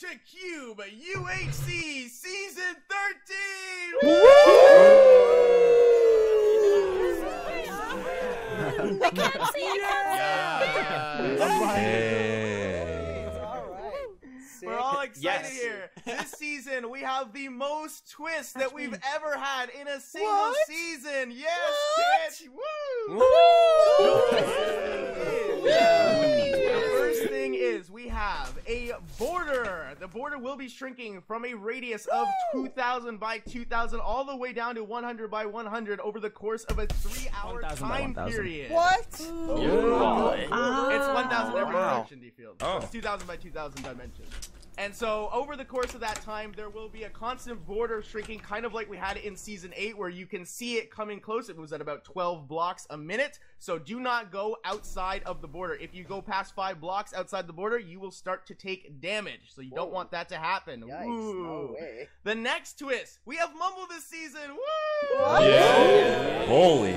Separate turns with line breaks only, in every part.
to Cube UHC Season 13!
I can't see it.
We're all excited here. This season, we have the most twists that we've ever had in a single season. Yes, bitch. Woo! The first thing is we have a border. The border will be shrinking from a radius of 2,000 by 2,000 all the way down to 100 by 100 over the course of a 3-hour time period.
What?
It's 1,000 every direction, D-Field. It's 2,000 by 2,000 dimensions. And so, over the course of that time, there will be a constant border shrinking, kind of like we had in Season 8, where you can see it coming close. It was at about 12 blocks a minute. So, do not go outside of the border. If you go past 5 blocks outside the border, you will start to take damage. So, you don't want that to happen.
Yikes,
Woo.
no way.
The next twist, we have Mumble this season. Woo!
Yeah. Holy.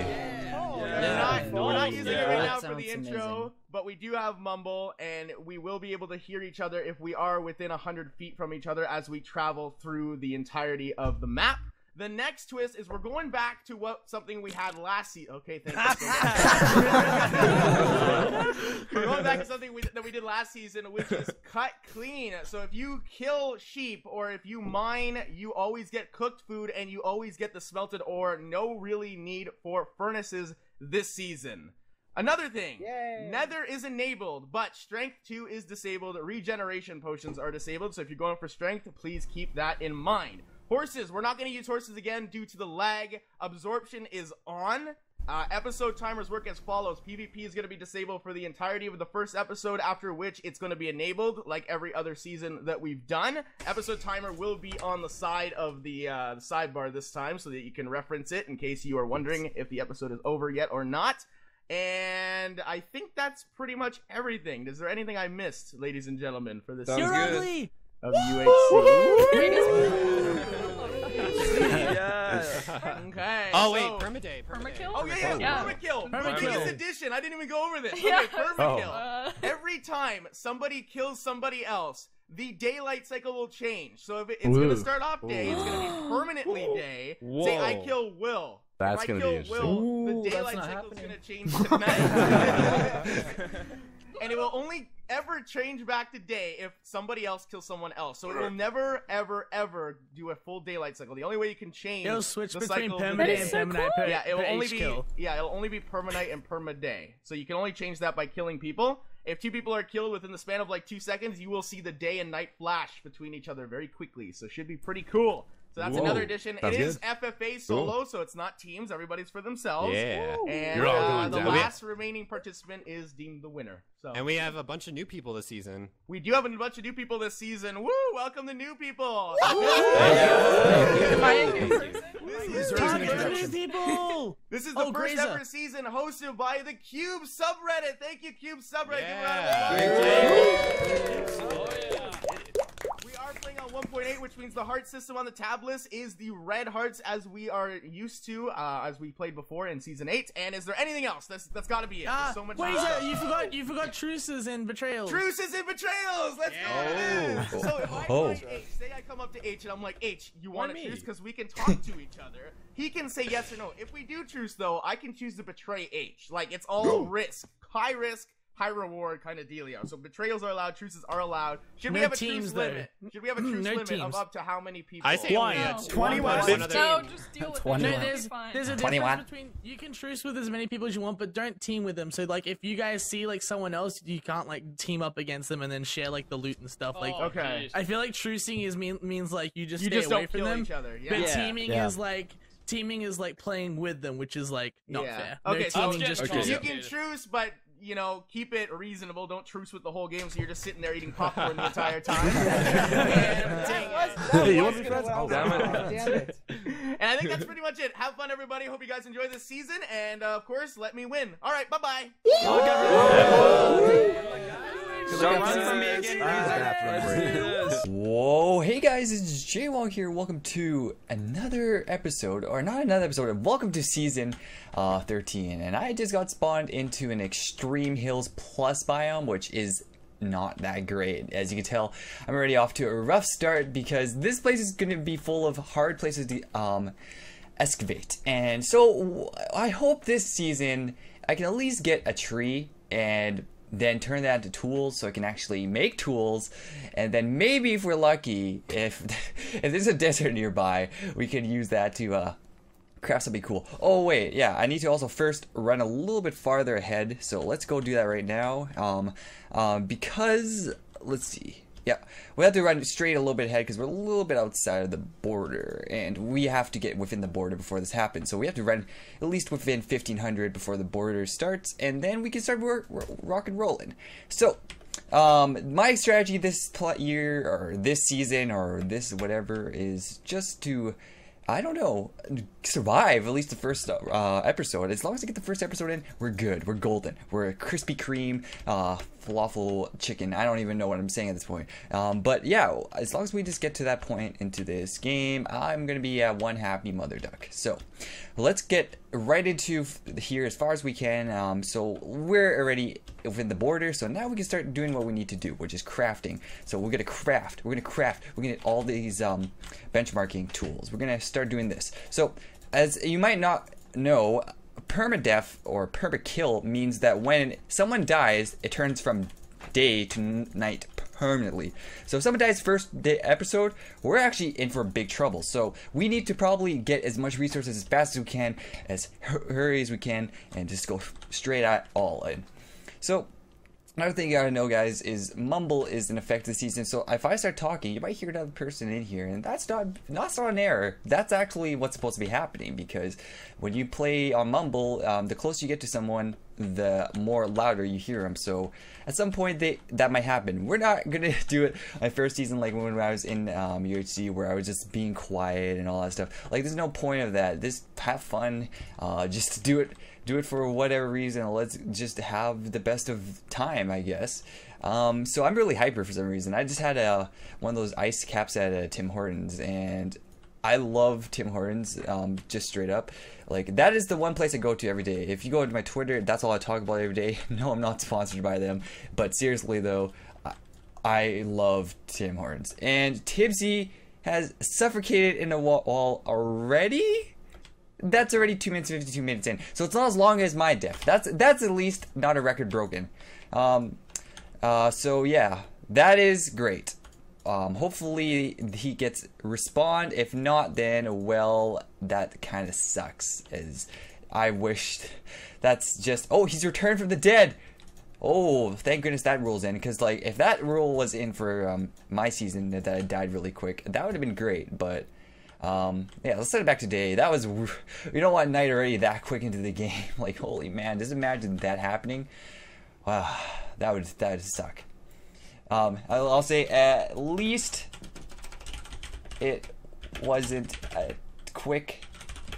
We're not using it right now for the intro, but we do have Mumble, and we will be able to hear each other if we are within 100 feet from each other as we travel through the entirety of the map. The next twist is we're going back to something we had last season. Okay, thank you. We're going back to something that we did last season, which is cut clean. So if you kill sheep or if you mine, you always get cooked food and you always get the smelted ore. No really need for furnaces this season. Another thing, Nether is enabled, but Strength 2 is disabled. Regeneration potions are disabled, so if you're going for Strength, please keep that in mind. Horses, we're not going to use horses again due to the lag. Absorption is on. Episode timers work as follows. PvP is going to be disabled for the entirety of the first episode, after which it's going to be enabled like every other season that we've done. Episode timer will be on the side of the sidebar this time so that you can reference it in case you are wondering if the episode is over yet or not. And I think that's pretty much everything. Is there anything I missed, ladies and gentlemen, for this season
ugly
of UHC? Okay.
Oh wait, permaday.
Permakill?
Oh yeah. Permakill. The biggest addition. I didn't even go over this. Okay, permakill. Every time somebody kills somebody else, the daylight cycle will change. So if it's going to start off day, it's going to be permanently day. Say I kill Will.
That's going to be interesting.
The daylight cycle is going to change to night. And it will only ever change back to day if somebody else kills someone else. So it will never, ever, ever do a full daylight cycle. The only way you can change
it'll switch
the
between
cycle
permanent and permanent.
Yeah, it will only be it'll only be permanite and permaday. So you can only change that by killing people. If 2 people are killed within the span of like 2 seconds, you will see the day and night flash between each other very quickly. So it should be pretty cool. So that's another addition. It is FFA solo, so it's not teams. Everybody's for themselves.
Yeah.
And the last remaining participant is deemed the winner. So.
And we have a bunch of new people this season.
We do have a bunch of new people this season. Woo! Welcome the new people. This is the first ever season hosted by the Cube subreddit. Thank you, Cube subreddit. We are playing on 1.8, which means the heart system on the tab list is the red hearts as we are used to, as we played before in Season 8. And is there anything else? That's got to be it. There's so much.
Wait, you forgot truces and betrayals.
Truces and betrayals. Let's go to this. So if I find H, say I come up to H and I'm like, H, you want a truce? Because we can talk to each other. He can say yes or no. If we do truce, though, I can choose to betray H. Like, it's all risk. High risk, high reward kind of dealio. So betrayals are allowed, truces are allowed. Should we have a truce limit? Should we have a truce limit of up to how many people?
I say
21.
No, just deal with it.
There's a difference between you can truce with as many people as you want, but don't team with them. So like if you guys see like someone else, you can't like team up against them and then share like the loot and stuff. Like I feel like trucing means like you just stay away from them.
Each other. Yeah.
But teaming is like playing with them, which is like not fair.
Okay, so
you
can truce, but you know, keep it reasonable. Don't truce with the whole game, so you're just sitting there eating popcorn the entire time.
Hey, you want to be friends? Oh, damn it.
And I think that's pretty much it. Have fun, everybody. Hope you guys enjoy this season. And, of course, let me win. All right, bye-bye.
Whoa, hey guys, it's JWong here. Welcome to another episode, or not another episode, welcome to season 13. And I just got spawned into an extreme hills plus biome, which is not that great. As you can tell, I'm already off to a rough start because this place is going to be full of hard places to excavate. And so I hope this season I can at least get a tree and then turn that into tools so I can actually make tools, and then maybe if we're lucky, if there's a desert nearby, we can use that to craft something cool. Oh wait, yeah, I need to also first run a little bit farther ahead, so let's go do that right now. Because let's see. Yeah, we have to run straight a little bit ahead because we're a little bit outside of the border, and we have to get within the border before this happens. So we have to run at least within 1500 before the border starts, and then we can start rock and rolling. So, my strategy this year, or this season, or this whatever, is just to, I don't know, survive at least the first episode. As long as I get the first episode in, we're good. We're golden. We're a Krispy Kreme falafel chicken. I don't even know what I'm saying at this point. But yeah, as long as we just get to that point into this game, I'm going to be one happy mother duck. So let's get right into here as far as we can. So we're already within the border, so now we can start doing what we need to do, which is crafting. So we're going to craft. We're going to craft. We're going to get all these benchmarking tools. We're going to start doing this. So as you might not know, permadeath or permakill means that when someone dies, it turns from day to night permanently. So if someone dies first day episode, we're actually in for big trouble. So we need to probably get as much resources as fast as we can, as hurry as we can, and just go straight at all in. So another thing you gotta know, guys, is Mumble is in effect this season. So if I start talking, you might hear another person in here, and that's not an error. That's actually what's supposed to be happening, because when you play on Mumble, the closer you get to someone, the more louder you hear them. So at some point that might happen. We're not gonna do it my first season like when I was in UHC, where I was just being quiet and all that stuff. Like, there's no point of that. Just have fun. Just do it for whatever reason. Let's just have the best of time, I guess. So I'm really hyper for some reason. I just had one of those ice caps at Tim Hortons, and I love Tim Hortons, just straight up. Like, that is the one place I go to every day. If you go into my Twitter, that's all I talk about every day. No, I'm not sponsored by them. But seriously, though, I love Tim Hortons. And Tibbsy has suffocated in a wall already? That's already 2 minutes and 52 minutes in. So it's not as long as my death. That's at least not a record broken. So yeah, that is great. Hopefully he gets respawned. If not, then, well, that kind of sucks, as I wished. That's just, oh, he's returned from the dead. Oh, thank goodness that rule's in, because, like, if that rule was in for my season that I died really quick, that would have been great. But yeah, let's set it back to day. That was, you don't want night already that quick into the game. Like, holy man, just imagine that happening. Wow, that would suck. I'll say at least it wasn't a quick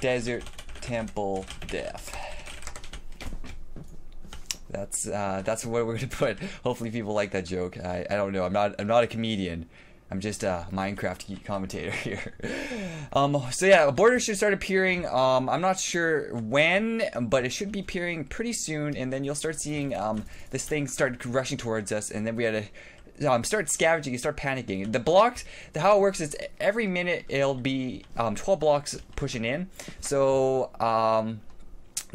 desert temple death. That's what we're gonna put. Hopefully people like that joke. I don't know. I'm not a comedian. I'm just a Minecraft commentator here. So yeah, a border should start appearing. I'm not sure when, but it should be appearing pretty soon, and then you'll start seeing this thing start rushing towards us, and then we had to start scavenging and start panicking. The blocks, how it works is every minute it'll be 12 blocks pushing in. So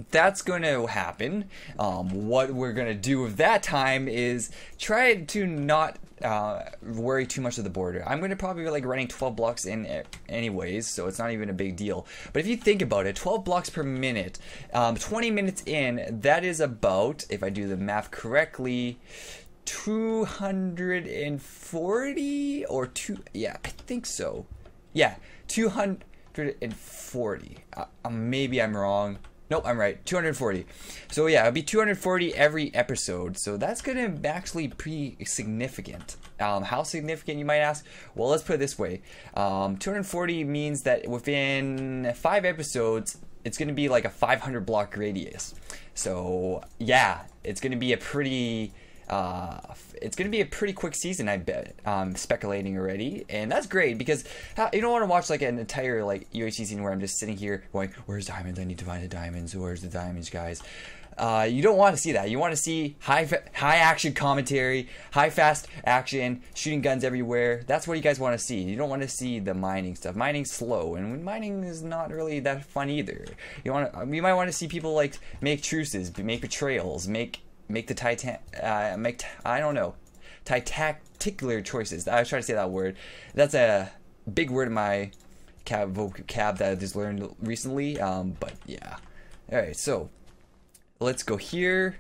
that's going to happen. What we're going to do with that time is try to not worry too much of the border. I'm going to probably be like running 12 blocks in anyways, so it's not even a big deal. But if you think about it, 12 blocks per minute, 20 minutes in, that is about, if I do the math correctly, 240 or yeah, I think so. Yeah, 240. Maybe I'm wrong. Nope, I'm right. 240. So yeah, it'll be 240 every episode. So that's gonna actually be pretty significant. How significant, you might ask? Well, let's put it this way. 240 means that within 5 episodes, it's gonna be like a 500 block radius. So yeah, it's gonna be a pretty it's going to be a pretty quick season, I bet. Speculating already, and that's great because you don't want to watch like an entire like UHC season where I'm just sitting here going, "Where's diamonds? I need to find the diamonds. Where's the diamonds, guys?" You don't want to see that. You want to see high action commentary, high fast action, shooting guns everywhere. That's what you guys want to see. You don't want to see the mining stuff. Mining's slow, and mining is not really that fun either. You might want to see people like make truces, make betrayals, make the I don't know, tacticular choices. I was trying to say that word. That's a big word in my vocab that I just learned recently. But yeah. All right, so. Let's go here,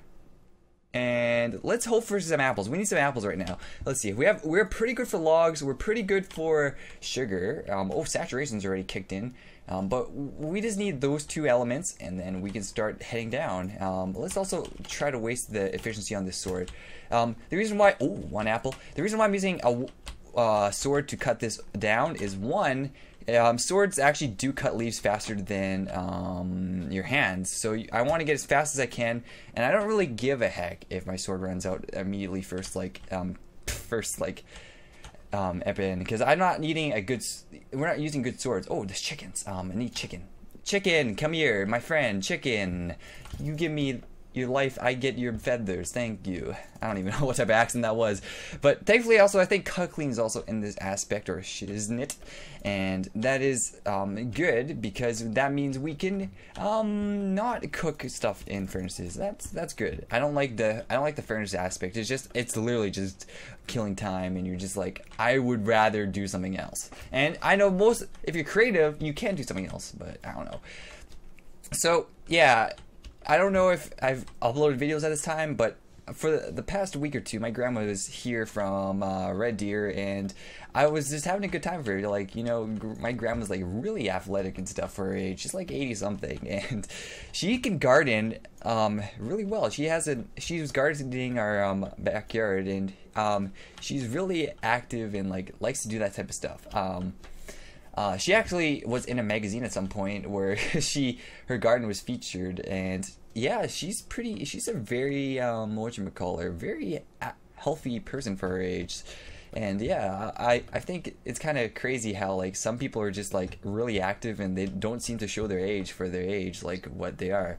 and let's hope for some apples. We need some apples right now. Let's see. We're pretty good for logs. We're pretty good for sugar. Oh, saturation's already kicked in. But we just need those 2 elements, and then we can start heading down. Let's also try to waste the efficiency on this sword. The reason why, 1 apple. The reason why I'm using a sword to cut this down is one. Swords actually do cut leaves faster than your hands, so I want to get as fast as I can, and I don't really give a heck if my sword runs out immediately first epic, because I'm not needing we're not using good swords. Oh, there's chickens. I need chicken. Chicken, come here, my friend. Chicken, you give me your life, I get your feathers. Thank you. I don't even know what type of accent that was, but thankfully also I think cut clean is also in this aspect, or isn't it? And that is good because that means we can not cook stuff in furnaces. That's good. I don't like the furnace aspect. It's literally just killing time, and you're just like, I would rather do something else. And I know if you're creative, you can do something else, but I don't know. So yeah. I don't know if I've uploaded videos at this time, but for the past week or 2, my grandma was here from Red Deer, and I was just having a good time for her. Like, you know, my grandma's like really athletic and stuff for her age. She's like 80 something, and she can garden really well. She was gardening our backyard, and she's really active and like likes to do that type of stuff. She actually was in a magazine at some point where her garden was featured, and yeah, she's a very very healthy person for her age. And yeah, I think it's kind of crazy how like some people are just like really active and they don't seem to show their age for their age, like what they are.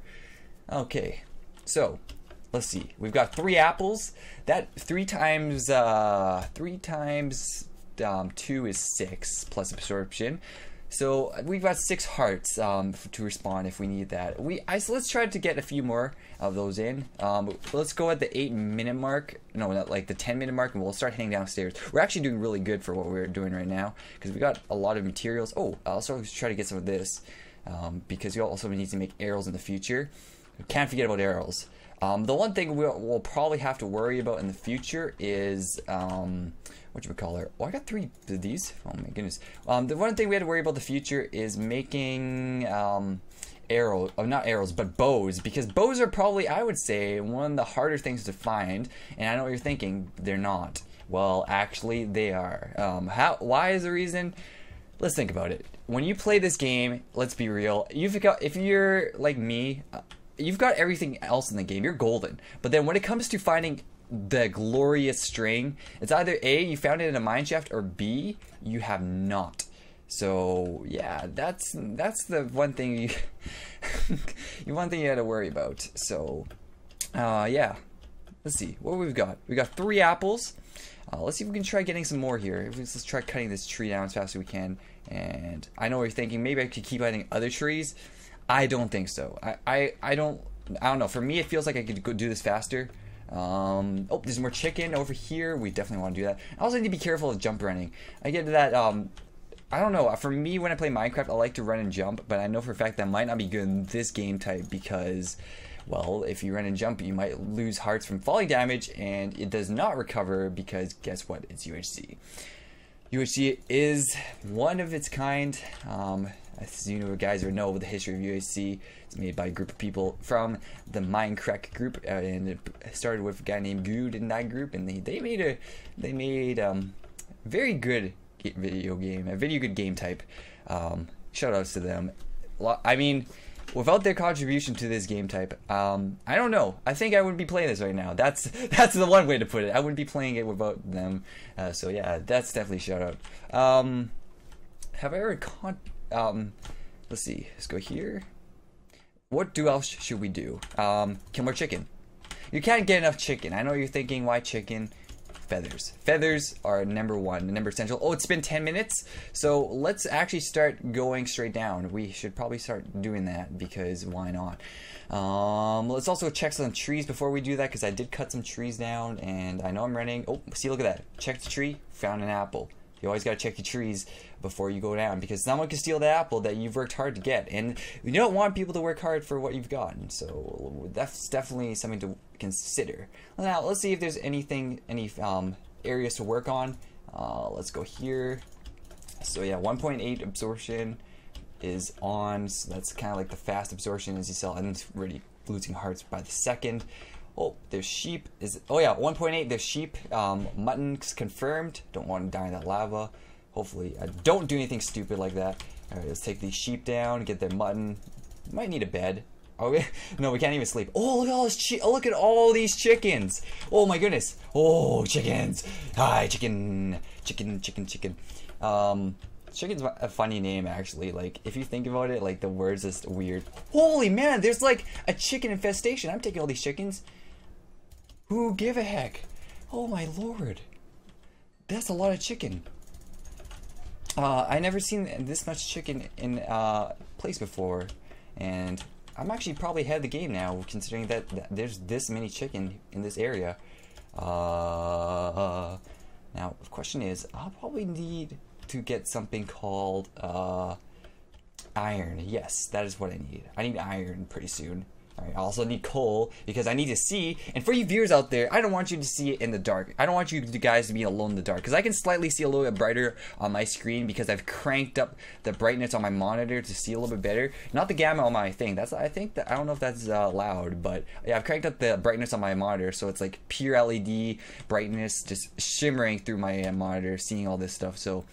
Okay, so let's see. We've got 3 apples. That 3 times 2 is 6 plus absorption. So we've got 6 hearts to respawn if we need that. So let's try to get a few more of those in. Let's go at the 8-minute mark. No, not like the 10-minute mark, and we'll start heading downstairs. We're actually doing really good for what we're doing right now because we got a lot of materials. Oh, I'll also try to get some of this because we also need to make arrows in the future. We can't forget about arrows. The one thing we'll probably have to worry about in the future is whatchamacallit. Oh, I got 3 of these. Oh my goodness. The one thing we had to worry about in the future is making not arrows, but bows, because bows are probably, I would say, one of the harder things to find. And I know what you're thinking, they're not. Well, actually, they are. Why is the reason? Let's think about it. When you play this game, let's be real. If you're like me, you've got everything else in the game. You're golden. But then when it comes to finding the glorious string, it's either A, you found it in a mineshaft, or B, you have not. So yeah, that's the one thing you you had to worry about. So yeah, let's see what we've got. We got 3 apples. Let's see if we can try getting some more here. Let's try cutting this tree down as fast as we can. And I know what you're thinking, maybe I could keep cutting other trees. I don't think so. I don't know. For me, it feels like I could go do this faster. Oh, there's more chicken over here. We definitely want to do that. I also need to be careful of jump running. I get that, I don't know. For me, when I play Minecraft, I like to run and jump, but I know for a fact that might not be good in this game type because, well, if you run and jump, you might lose hearts from falling damage, and it does not recover because guess what? It's UHC. UHC is one of its kind. As you know, guys know the history of UHC. It's made by a group of people from the Mindcrack group, and it started with a guy named Guude in that group, and they made very good video game, a video good game type. Shout outs to them. I mean, without their contribution to this game type, I don't know. I think I wouldn't be playing this right now. That's the one way to put it. I wouldn't be playing it without them. So yeah, that's definitely a shout out. Have I ever let's see. Let's go here. What else should we do? Kill more chicken. You can't get enough chicken. I know you're thinking, why chicken? Feathers. Feathers are number one, number essential. Oh, it's been 10 minutes, so let's actually start going straight down. We should probably start doing that because why not? Let's also check some trees before we do that because I did cut some trees down and I know I'm running. Oh, see, look at that. Check the tree, found an apple. You always gotta check your trees before you go down because someone can steal the apple that you've worked hard to get, and you don't want people to work hard for what you've gotten. So that's definitely something to consider. Now let's see if there's any areas to work on. Let's go here. So yeah, 1.8 absorption is on. So that's kind of like the fast absorption, as you saw, and it's really losing hearts by the second. Oh, there's sheep. Oh yeah, 1.8. There's sheep. Mutton's confirmed. Don't want to die in that lava. Hopefully, I don't do anything stupid like that. All right, let's take these sheep down. Get their mutton. Might need a bed. Oh no, we can't even sleep. Oh, look at all this look at all these chickens. Oh my goodness. Oh, chickens. Hi, chicken. Chicken. Chicken's a funny name, actually. Like, if you think about it, like, the word's just weird. Holy man, there's like a chicken infestation. I'm taking all these chickens. Who give a heck? Oh my lord. That's a lot of chicken. I never seen this much chicken in place before. And I'm actually probably ahead of the game now, considering that there's this many chicken in this area. Now, the question is, I'll probably need to get something called iron. Yes, that is what I need. I need iron pretty soon. Alright, I also need coal because I need to see. And for you viewers out there, I don't want you to see it in the dark. I don't want you guys to be alone in the dark because I can slightly see a little bit brighter on my screen because I've cranked up the brightness on my monitor to see a little bit better. Not the gamma on my thing. I don't know if that's loud, but yeah, I've cranked up the brightness on my monitor so it's like pure LED brightness just shimmering through my monitor, seeing all this stuff. So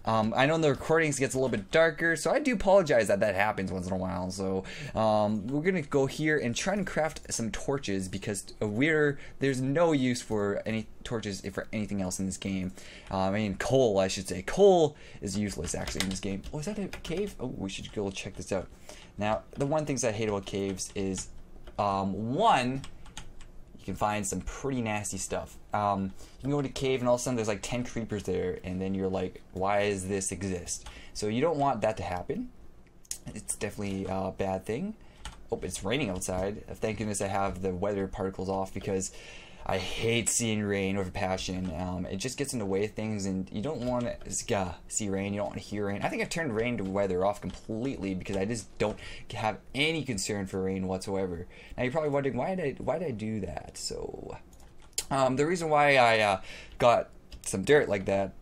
I know in the recordings gets a little bit darker, so I do apologize that happens once in a while. So we're gonna go here and try and craft some torches because there's no use for any torches for anything else in this game. I mean coal, I should say. Coal is useless actually in this game. Oh, is that a cave? Oh, we should go check this out. Now, the one things I hate about caves is one, you can find some pretty nasty stuff. You can go to a cave and all of a sudden there's like 10 creepers there and then you're like, why does this exist? So you don't want that to happen. It's definitely a bad thing. Oh, it's raining outside. Thank goodness I have the weather particles off because I hate seeing rain with a passion. It just gets in the way of things and you don't want to see rain, you don't want to hear rain. I think I've turned rain to weather off completely because I just don't have any concern for rain whatsoever. Now you're probably wondering, why did I do that? So the reason why I got some dirt like that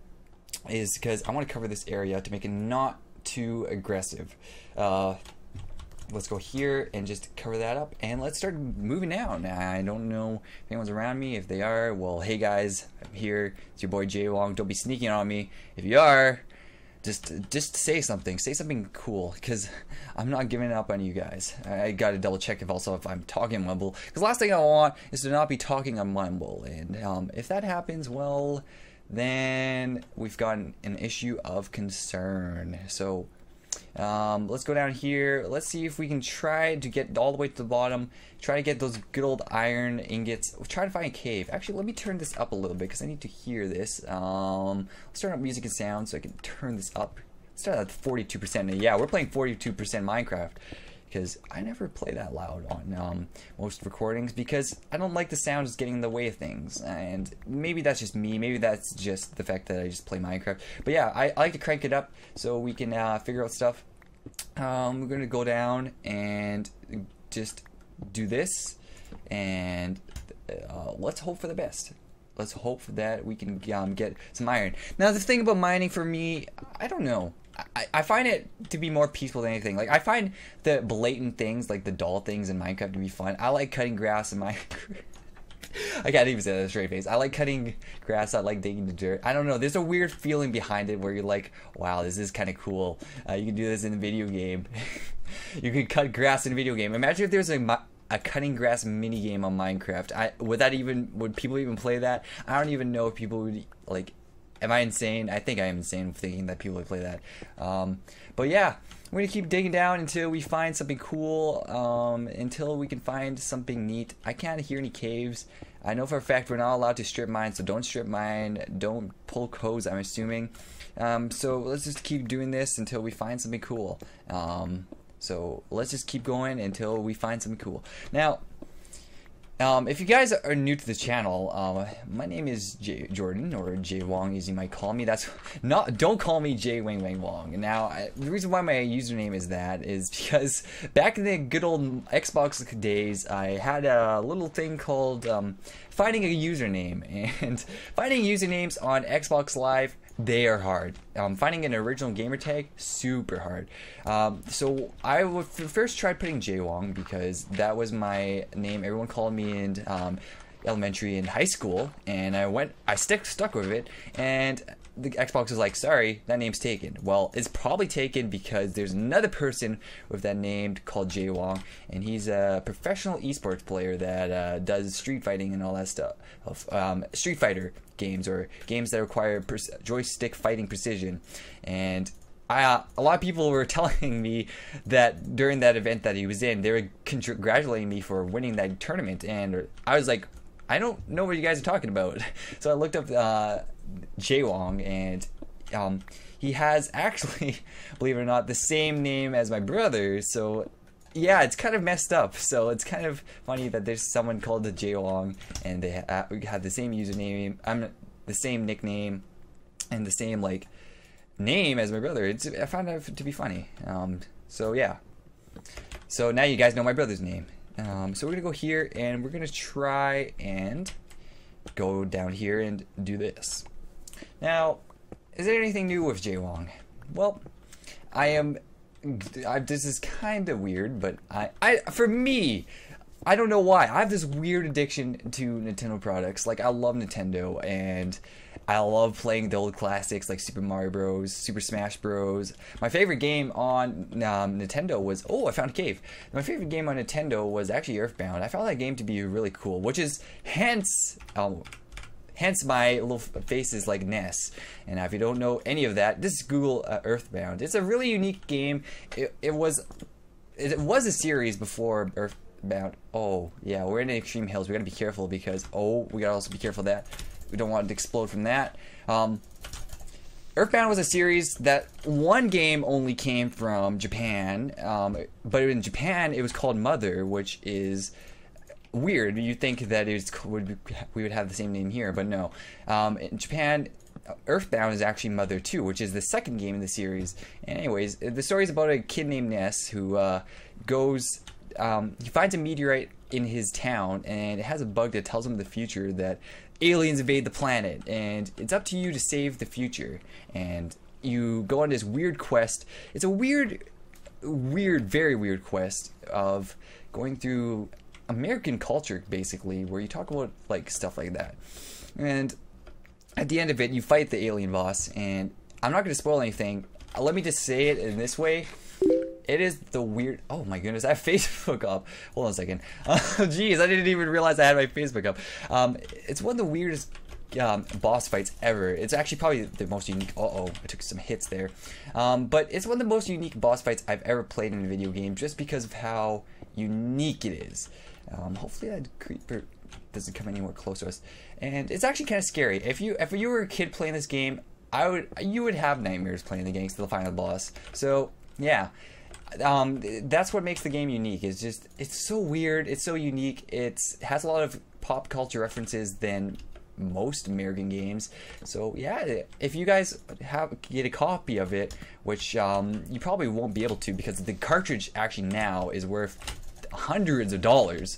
is because I want to cover this area to make it not too aggressive. Let's go here and just cover that up and let's start moving down. I don't know if anyone's around me. If they are, well, hey guys, I'm here. It's your boy JWingWangWong. Don't be sneaking on me. If you are, just say something. Say something cool because I'm not giving up on you guys. I gotta double check if I'm talking Mumble because last thing I want is to not be talking on Mumble, and if that happens, well, then we've got an issue of concern. So let's go down here. Let's see if we can try to get all the way to the bottom. Try to get those good old iron ingots. We'll try to find a cave. Actually, let me turn this up a little bit because I need to hear this. Let's turn up music and sound so I can turn this up. Let's start at 42%. Yeah, we're playing 42% Minecraft because I never play that loud on most recordings because I don't like the sound just getting in the way of things. And maybe that's just me. Maybe that's just the fact that I just play Minecraft. But yeah, I like to crank it up so we can figure out stuff. We're going to go down and just do this. And let's hope for the best. Let's hope that we can get some iron. Now, the thing about mining for me, I don't know. I find it to be more peaceful than anything. Like, I find the blatant things, like the dull things in Minecraft to be fun. I like cutting grass in Minecraft. I can't even say that with a straight face. I like cutting grass. I like digging the dirt. I don't know. There's a weird feeling behind it where you're like, wow, this is kind of cool. You can do this in a video game. You could cut grass in a video game. Imagine if there's a cutting grass mini game on Minecraft. Would people even play that? I don't even know if people would like. Am I insane? I think I am insane thinking that people would play that. But yeah, we're gonna keep digging down until we find something cool. Until we can find something neat. I can't hear any caves. I know for a fact we're not allowed to strip mine, so don't strip mine. Don't pull codes, I'm assuming. So let's just keep doing this until we find something cool. So let's just keep going until we find something cool. Now, if you guys are new to the channel, my name is Jordan, or JWong as you might call me. Don't call me JWingWangWong. Now, the reason why my username is that is because back in the good old Xbox days, I had a little thing called finding a username, and finding usernames on Xbox Live, they are hard. Finding an original gamer tag, super hard. So I would first try putting JWong because that was my name. Everyone called me in elementary and high school, and I stuck with it, and the Xbox was like, sorry, that name's taken. Well, it's probably taken because there's another person with that name called JWong, and he's a professional esports player that does street fighting and all that stuff. Street Fighter games, or games that require joystick fighting precision. And a lot of people were telling me that during that event that he was in, they were congratulating me for winning that tournament, and I was like, I don't know what you guys are talking about. So I looked up JWong, and he has actually, believe it or not, the same name as my brother. So yeah, it's kind of messed up. So it's kind of funny that there's someone called the JWong, and they have the same username, the same nickname, and the same like name as my brother. I found it to be funny. So yeah. So now you guys know my brother's name. So we're gonna go here, and we're gonna try and go down here and do this. Now, is there anything new with JWong? Well, this is kind of weird, but for me, I don't know why. I have this weird addiction to Nintendo products. Like, I love Nintendo, and I love playing the old classics like Super Mario Bros, Super Smash Bros. My favorite game on Nintendo was, I found a cave. My favorite game on Nintendo was actually Earthbound. I found that game to be really cool, which is hence my little face is like Ness. And if you don't know any of that, just Google Earthbound. It's a really unique game. It was a series before Earthbound. Oh yeah, we're in the extreme hills. We gotta be careful because we gotta also be careful that we don't want it to explode from that. Earthbound was a series that one game only came from Japan, but in Japan it was called Mother, which is weird. You'd think that we would have the same name here, but no. In Japan, Earthbound is actually Mother 2, which is the second game in the series. And anyways, the story is about a kid named Ness who he finds a meteorite in his town, and it has a bug that tells him the future that aliens invade the planet, and it's up to you to save the future. And you go on this weird quest. It's a weird, very weird quest of going through American culture, basically, where you talk about like stuff like that. And at the end of it, you fight the alien boss, and I'm not going to spoil anything. Let me just say it in this way. It is the weird... Oh my goodness, I have Facebook up. Hold on a second. Jeez, I didn't even realize I had my Facebook up. It's one of the weirdest boss fights ever. It's actually probably the most unique... I took some hits there. But it's one of the most unique boss fights I've ever played in a video game, just because of how unique it is. Hopefully that creeper doesn't come anywhere close to us. And it's actually kind of scary. If you were a kid playing this game, you would have nightmares playing the game to the final boss. So yeah, that's what makes the game unique. It's so weird. It's so unique. It has a lot of pop culture references than most American games. So yeah, if you guys get a copy of it, which you probably won't be able to because the cartridge actually now is worth hundreds of dollars.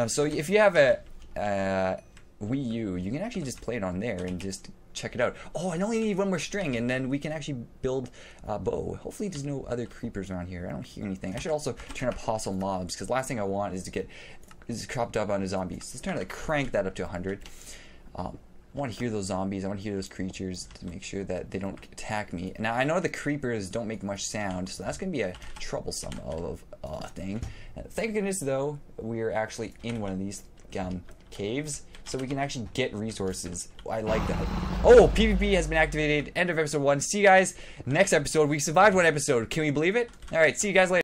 So if you have a Wii U, you can actually just play it on there and just check it out. I only need one more string, and then we can actually build a bow. Hopefully there's no other creepers around here. I don't hear anything. I should also turn up hostile mobs, because last thing I want is to get cropped up on a zombie. So let's try to crank that up to 100. I want to hear those zombies. I want to hear those creatures to make sure that they don't attack me. Now, I know the creepers don't make much sound, so that's going to be a troublesome thing. Thank goodness, though, we're actually in one of these caves, so we can actually get resources. I like that. Oh, PvP has been activated. End of episode 1. See you guys next episode. We survived one episode. Can we believe it? All right, see you guys later.